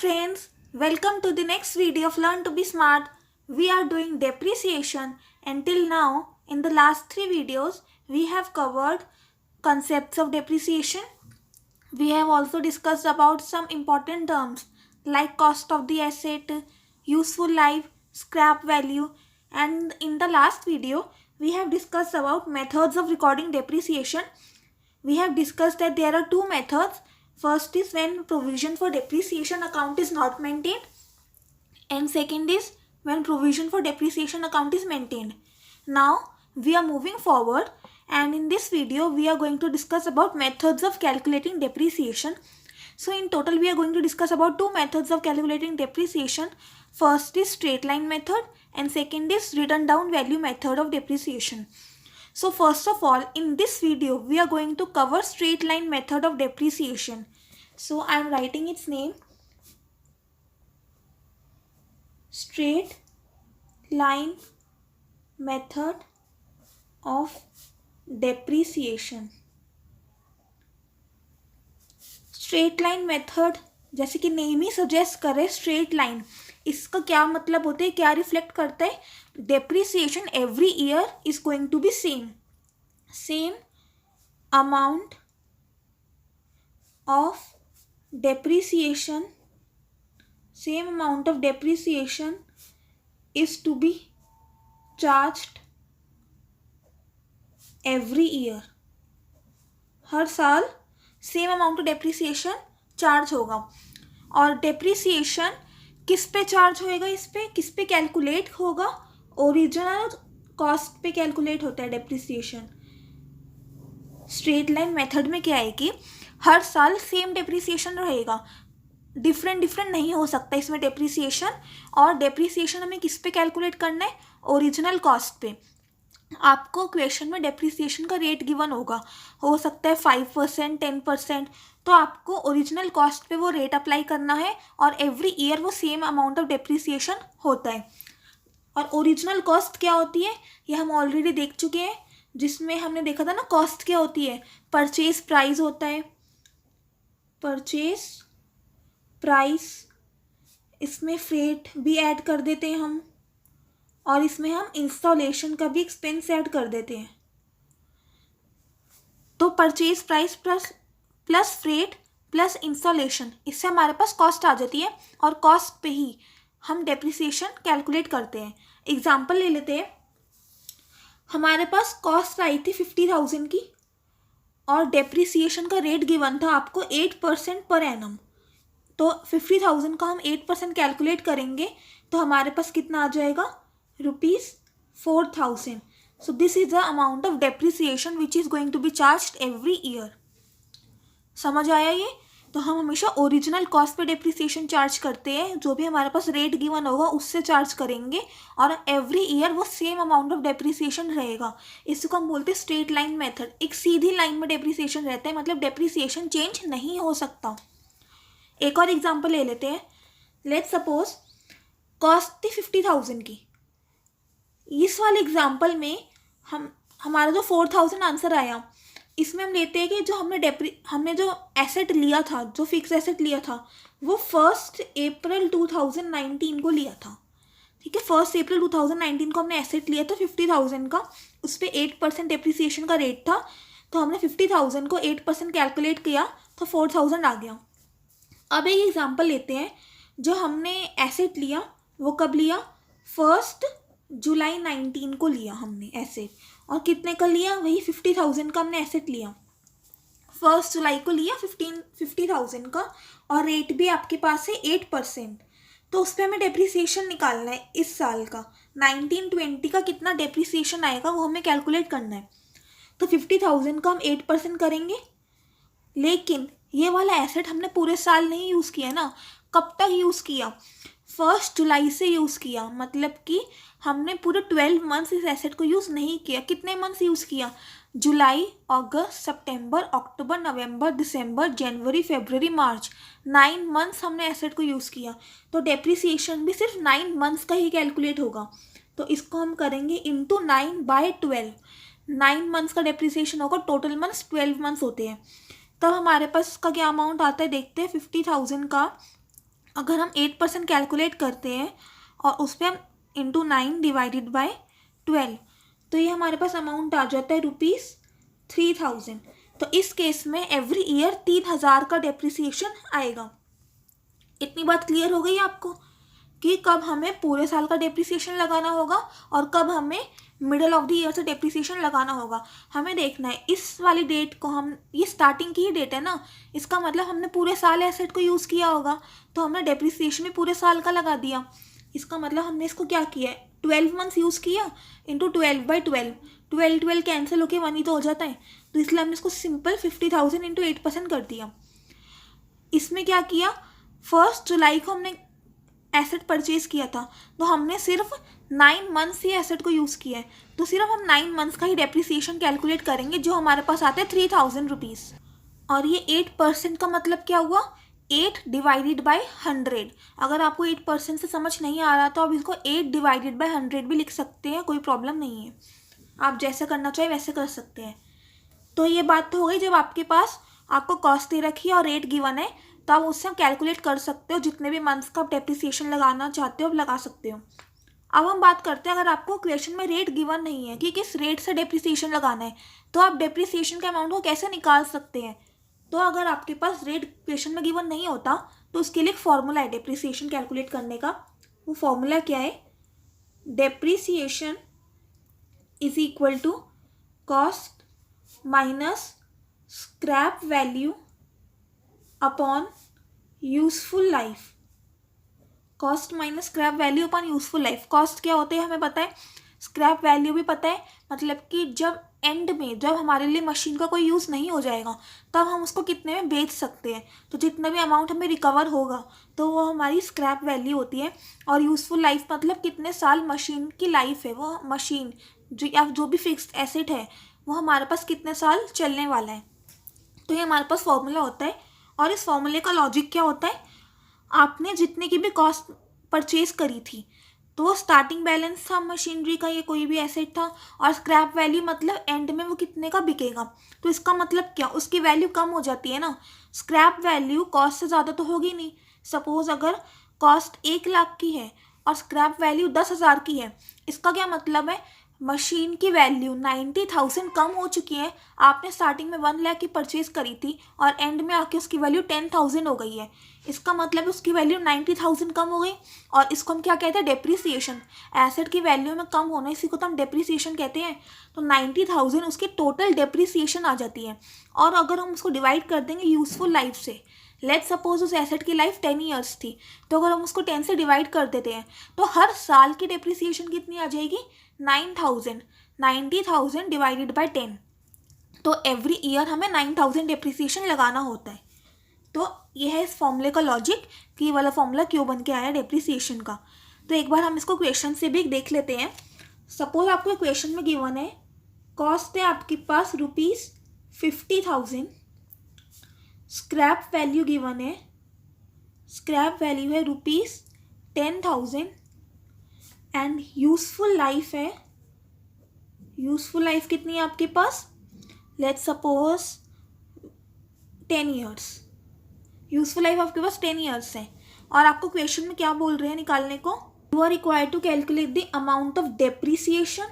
friends, welcome to the next video of Learn to be Smart. We are doing depreciation. Until now, in the last 3 videos, we have covered concepts of depreciation. We have also discussed about some important terms like cost of the asset, useful life, scrap value, and in the last video, we have discussed about methods of recording depreciation. We have discussed that there are two methods. First is when provision for depreciation account is not maintained, and second is when provision for depreciation account is maintained. Now we are moving forward, and in this video we are going to discuss about methods of calculating depreciation. So in total we are going to discuss about two methods of calculating depreciation. First is straight line method and second is written down value method of depreciation. So first of all, in this video, we are going to cover straight line method of depreciation. So I am writing its name. Straight line method of depreciation. Straight line method, जैसे कि name ही suggest करे straight line, इसका क्या मतलब होता है, क्या रिफ्लेक्ट करता है? Depreciation every year is going to be same amount of depreciation is to be charged every year. हर साल same amount of depreciation charge होगा. और डेप्रिसिएशन किस पे चार्ज होएगा? इस पे किस पे कैलकुलेट होगा? ओरिजिनल कॉस्ट पे कैलकुलेट होता है डेप्रिसिएशन. स्ट्रेट लाइन मेथड में क्या है कि हर साल सेम डेप्रिसिएशन रहेगा, डिफरेंट नहीं हो सकता इसमें डेप्रिसिएशन. और डेप्रिसिएशन हमें किस पे कैलकुलेट करना है? ओरिजिनल कॉस्ट पे. आपको क्वेश्चन में डेप्रिसिएशन का रेट गिवन होगा, हो सकता है 5%, 10%. तो आपको ओरिजिनल कॉस्ट पे वो रेट अप्लाई करना है और एवरी ईयर वो सेम अमाउंट ऑफ डेप्रिसिएशन होता है. और ओरिजिनल कॉस्ट क्या होती है ये हम ऑलरेडी देख चुके हैं, जिसमें हमने देखा था ना कॉस्ट क्या होती है. परचेज प्राइस होता है, परचेज प्राइस, इसमें फ्रेट भी ऐड कर देते हैं हम, और इसमें हम इंस्टॉलेशन का भी एक्सपेंस ऐड कर देते हैं. तो purchase price plus freight plus installation, इससे हमारे पास कॉस्ट आ जाती है और कॉस्ट पे ही हम डेप्रिसिएशन कैलकुलेट करते हैं. एग्जांपल ले लेते हैं. हमारे पास कॉस्ट आई थी 50,000 की और डेप्रिसिएशन का रेट गिवन था आपको 8% पर एनम. तो 50,000 का हम 8% कैलकुलेट करेंगे तो हमारे पास कितना आ जाएगा? ₹4,000. So this is the amount of depreciation which is going to be charged every year. समझ आया ये? तो हम हमेशा ओरिजिनल कॉस्ट पे डेप्रिसिएशन चार्ज करते हैं, जो भी हमारे पास रेट गिवन होगा उससे चार्ज करेंगे और एवरी ईयर वो सेम अमाउंट ऑफ डेप्रिसिएशन रहेगा. इसको हम बोलते हैं स्ट्रेट लाइन मेथड. एक सीधी लाइन में डेप्रिसिएशन रहता है, मतलब डेप्रिसिएशन चेंज नहीं हो सकता. एक और एग्जाम्पल ले लेते हैं. लेट्स सपोज कॉस्ट थी 50,000 की. इस वाले एग्जाम्पल में हमारा जो 4,000 आंसर आया, इसमें हम लेते हैं कि जो हमने जो एसेट लिया था, जो फिक्स एसेट लिया था, वो 1 अप्रैल 2019 को लिया था. ठीक है, 1 अप्रैल 2019 को हमने एसेट लिया था 50,000 का. उस पर 8% डेप्रिसिएशन का रेट था. तो हमने 50,000 को 8% कैलकुलेट किया तो 4,000 आ गया. अब एक एग्जाम्पल लेते हैं. जो हमने एसेट लिया वो कब लिया? 1 जुलाई 19 को लिया हमने एसेट. और कितने का लिया? वही 50,000 का हमने एसेट लिया. 1 जुलाई को लिया 50,000 का, और रेट भी आपके पास है 8%. तो उस पर हमें डेप्रिसिएशन निकालना है इस साल का. 1920 का कितना डेप्रिसिएशन आएगा वो हमें कैलकुलेट करना है. तो 50,000 का हम 8% करेंगे. लेकिन ये वाला एसेट हमने पूरे साल नहीं यूज़ किया ना. कब तक यूज़ किया? 1 जुलाई से यूज़ किया, मतलब कि हमने पूरे 12 मंथ्स इस एसेट को यूज़ नहीं किया. कितने मंथ्स यूज़ किया? जुलाई, अगस्त, सितंबर, अक्टूबर, नवंबर, दिसंबर, जनवरी, फरवरी, मार्च. 9 मंथ्स हमने एसेट को यूज़ किया. तो डेप्रिसिएशन भी सिर्फ 9 मंथ्स का ही कैलकुलेट होगा. तो इसको हम करेंगे इंटू 9/12. 9 मंथ्स का डेप्रिसिएशन होगा, टोटल मंथ्स 12 मंथ्स होते हैं. तब हमारे पास का क्या अमाउंट आता है देखते हैं. 50,000 का अगर हम 8% कैलकुलेट करते हैं और उस पर हम इंटू 9 डिवाइडेड बाय 12, तो ये हमारे पास अमाउंट आ जाता है ₹3000। तो इस केस में एवरी ईयर 3000 का डेप्रिसिएशन आएगा। इतनी बात क्लियर हो गई आपको कि कब हमें पूरे साल का डेप्रिसिएशन लगाना होगा और कब हमें मिडल ऑफ द ईयर से डेप्रिसिएशन लगाना होगा। हमें देखना है इस वाली डेट को, हम ये स्टार्टिंग की ही डेट है ना, इसका मतलब हमने पूरे साल एसेट को यूज़ किया होगा, तो हमने डेप्रिसिएशन भी पूरे साल का लगा दिया। इसका मतलब हमने इसको क्या किया है, 12 मंथ्स यूज़ किया इंटू 12/12, 12 कैंसिल होके 1 ही तो हो जाता है, तो इसलिए हमने इसको सिंपल 50,000 इंटू 8% कर दिया। इसमें क्या किया, 1 जुलाई को हमने एसेट परचेज किया था, तो हमने सिर्फ 9 मंथ्स ही एसेट को यूज़ किया है, तो सिर्फ हम 9 मंथ्स का ही डेप्रिसिएशन कैलकुलेट करेंगे, जो हमारे पास आता है 3000 रुपीज़। और ये 8% का मतलब क्या हुआ, 8 डिवाइडेड बाय 100। अगर आपको 8% से समझ नहीं आ रहा तो आप इसको 8 डिवाइडेड बाय 100 भी लिख सकते हैं, कोई प्रॉब्लम नहीं है, आप जैसे करना चाहे वैसे कर सकते हैं। तो ये बात तो हो गई, जब आपके पास आपको कॉस्ट दे रखी है और रेट गिवन है, तो आप उससे कैलकुलेट कर सकते हो, जितने भी मंथ्स का आप डेप्रिसिएशन लगाना चाहते हो आप लगा सकते हो। अब हम बात करते हैं, अगर आपको क्वेश्चन में रेट गिवन नहीं है कि किस रेट से डेप्रिसिएशन लगाना है, तो आप डेप्रिसिएशन के अमाउंट को कैसे निकाल सकते हैं। तो अगर आपके पास रेट क्वेश्चन में गिवन नहीं होता, तो उसके लिए एक फॉर्मूला है डेप्रिसिएशन कैलकुलेट करने का। वो फॉर्मूला क्या है, depreciation is equal to cost minus scrap value upon useful life. Cost minus scrap value upon useful life. Cost क्या होते हैं हमें पता है, स्क्रैप वैल्यू भी पता है, मतलब कि जब एंड में, जब हमारे लिए मशीन का कोई यूज़ नहीं हो जाएगा, तब हम उसको कितने में बेच सकते हैं, तो जितना भी अमाउंट हमें रिकवर होगा तो वो हमारी स्क्रैप वैल्यू होती है। और यूज़फुल लाइफ मतलब कितने साल मशीन की लाइफ है, वो मशीन जो या जो भी फिक्स्ड एसेट है वो हमारे पास कितने साल चलने वाला है। तो ये हमारे पास फॉर्मूला होता है, और इस फॉर्मूले का लॉजिक क्या होता है, आपने जितने की भी कॉस्ट परचेज करी थी, तो वो स्टार्टिंग बैलेंस था मशीनरी का, ये कोई भी एसेट था, और स्क्रैप वैल्यू मतलब एंड में वो कितने का बिकेगा। तो इसका मतलब क्या, उसकी वैल्यू कम हो जाती है ना, स्क्रैप वैल्यू कॉस्ट से ज़्यादा तो होगी नहीं। सपोज अगर कॉस्ट 1 लाख की है और स्क्रैप वैल्यू 10,000 की है, इसका क्या मतलब है, मशीन की वैल्यू 90,000 कम हो चुकी है। आपने स्टार्टिंग में 1 लाख की परचेज करी थी और एंड में आके उसकी वैल्यू 10,000 हो गई है, इसका मतलब उसकी वैल्यू 90,000 कम हो गई। और इसको हम क्या कहते हैं, डेप्रिसिएशन। एसेट की वैल्यू में कम होना, इसी को तो हम डेप्रिसिएशन कहते हैं। तो 90,000 उसकी टोटल डेप्रिसिएशन आ जाती है। और अगर हम उसको डिवाइड कर देंगे यूजफुल लाइफ से, लेट्स सपोज उस एसेट की लाइफ 10 ईयर्स थी, तो अगर हम उसको 10 से डिवाइड कर देते हैं तो हर साल की डेप्रिसिएशन कितनी आ जाएगी, 9,000। 90,000 डिवाइडेड बाय 10, तो एवरी ईयर हमें 9,000 डेप्रिसिएशन लगाना होता है। तो यह है इस फॉर्मूले का लॉजिक कि ये वाला फॉर्मूला क्यों बन के आया डेप्रिसिएशन का। तो एक बार हम इसको क्वेश्चन से भी देख लेते हैं। सपोज आपको क्वेश्चन में गिवन है, कॉस्ट है आपके पास ₹50,000, स्क्रैप वैल्यू गिवन है, स्क्रैप वैल्यू है ₹10,000, एंड यूजफुल लाइफ है, यूजफुल लाइफ कितनी है आपके पास, let's suppose 10 years. Useful life आपके पास 10 ईयर्स है, और आपको क्वेश्चन में क्या बोल रहे हैं निकालने को, you are required to calculate the amount of depreciation.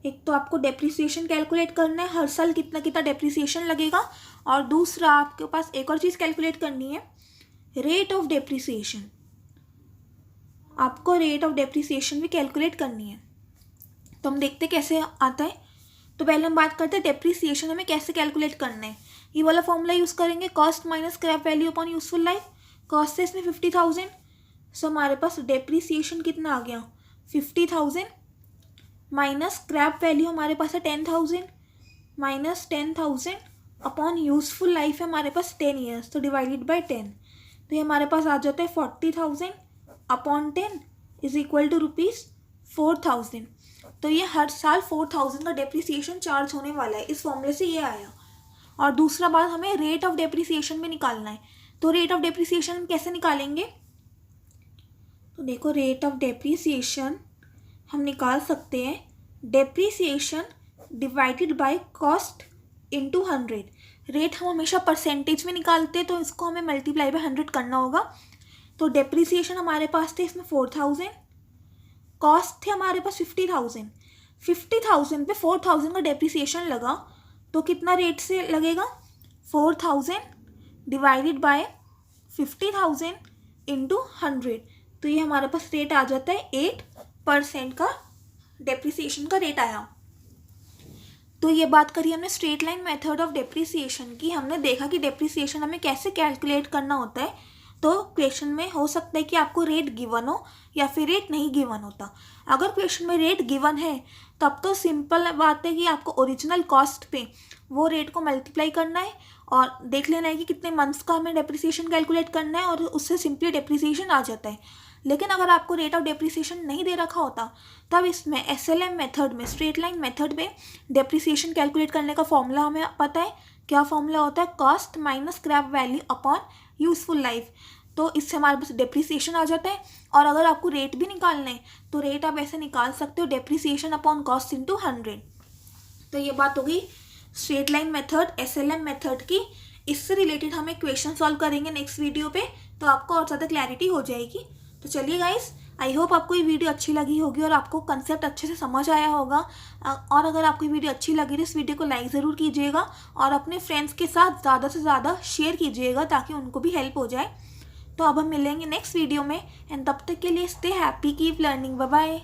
एक तो आपको डेप्रिसिएशन कैलकुलेट करना है, हर साल कितना कितना डेप्रिसिएशन लगेगा, और दूसरा आपके पास एक और चीज़ कैलकुलेट करनी है, रेट ऑफ डेप्रिसिएशन। आपको रेट ऑफ डेप्रिसिएशन भी कैलकुलेट करनी है। तो हम देखते कैसे आता है। तो पहले हम बात करते हैं डेप्रिसिएशन हमें कैसे कैलकुलेट करना है। ये वाला फॉर्मूला यूज़ करेंगे, cost minus scrap value upon useful life. Cost है इसमें 50,000, सो हमारे पास डेप्रिसिएशन कितना आ गया, 50,000 माइनस स्क्रैप वैल्यू हमारे पास है 10,000 माइनस 10,000 अपॉन यूजफुल लाइफ है हमारे पास 10 ईयर्स, तो डिवाइडेड बाय 10। तो ये हमारे पास आ जाता है 40,000 अपॉन 10 इज इक्वल टू ₹4,000। तो ये हर साल 4,000 का डेप्रिसिएशन चार्ज होने वाला है, इस फॉर्मूले से ये आया। और दूसरा बात, हमें रेट ऑफ डेप्रिसिएशन भी निकालना है। तो रेट ऑफ डेप्रिसिएशन हम कैसे निकालेंगे, तो देखो रेट ऑफ डेप्रिसिएशन हम निकाल सकते हैं, depreciation divided by cost into 100। Rate हम हमेशा परसेंटेज में निकालते हैं, तो इसको हमें मल्टीप्लाई बाय 100 करना होगा। तो डेप्रिसिएशन हमारे पास थे इसमें 4000, कॉस्ट थे हमारे पास 50,000। 50,000 पे 4,000 का डेप्रिसिएशन लगा तो कितना रेट से लगेगा, 4,000 डिवाइडेड बाय 50,000 इंटू 100। तो ये हमारे पास रेट आ जाता है 8% का डेप्रिसिएशन का रेट आया। तो ये बात करी हमने straight line method of depreciation की। हमने देखा कि डेप्रिसिएशन हमें कैसे कैलकुलेट करना होता है। तो क्वेश्चन में हो सकता है कि आपको रेट गिवन हो या फिर रेट नहीं गिवन होता। अगर क्वेश्चन में रेट गिवन है तब तो सिंपल बात है कि आपको ओरिजिनल कॉस्ट पे वो रेट को मल्टीप्लाई करना है और देख लेना है कि कितने मंथ्स का हमें डेप्रिसिएशन कैलकुलेट करना है और उससे सिंपली डेप्रिसिएशन आ जाता है। लेकिन अगर आपको रेट ऑफ डेप्रिसिएशन नहीं दे रखा होता तब इसमें SLM मेथड में, स्ट्रेट लाइन मेथड में डेप्रिसिएशन कैलकुलेट करने का फॉर्मूला हमें पता है। क्या फॉर्मूला होता है, cost minus scrap value upon useful life. तो इससे हमारे पास डेप्रिसिएशन आ जाता है। और अगर आपको रेट भी निकालना है तो रेट आप ऐसे निकाल सकते हो, डेप्रिसिएशन अपॉन कॉस्ट इंटू 100। तो ये बात हो गई straight line method, SLM method की। इससे रिलेटेड हम एक क्वेश्चन सॉल्व करेंगे नेक्स्ट वीडियो पे, तो आपको और ज़्यादा क्लैरिटी हो जाएगी। तो चलिए गाइस, आई होप आपको ये वीडियो अच्छी लगी होगी और आपको कंसेप्ट अच्छे से समझ आया होगा। और अगर आपको ये वीडियो अच्छी लगी तो इस वीडियो को लाइक ज़रूर कीजिएगा और अपने फ्रेंड्स के साथ ज़्यादा से ज़्यादा शेयर कीजिएगा ताकि उनको भी हेल्प हो जाए। तो अब हम मिलेंगे नेक्स्ट वीडियो में, एंड तब तक के लिए stay happy, keep learning, bye bye.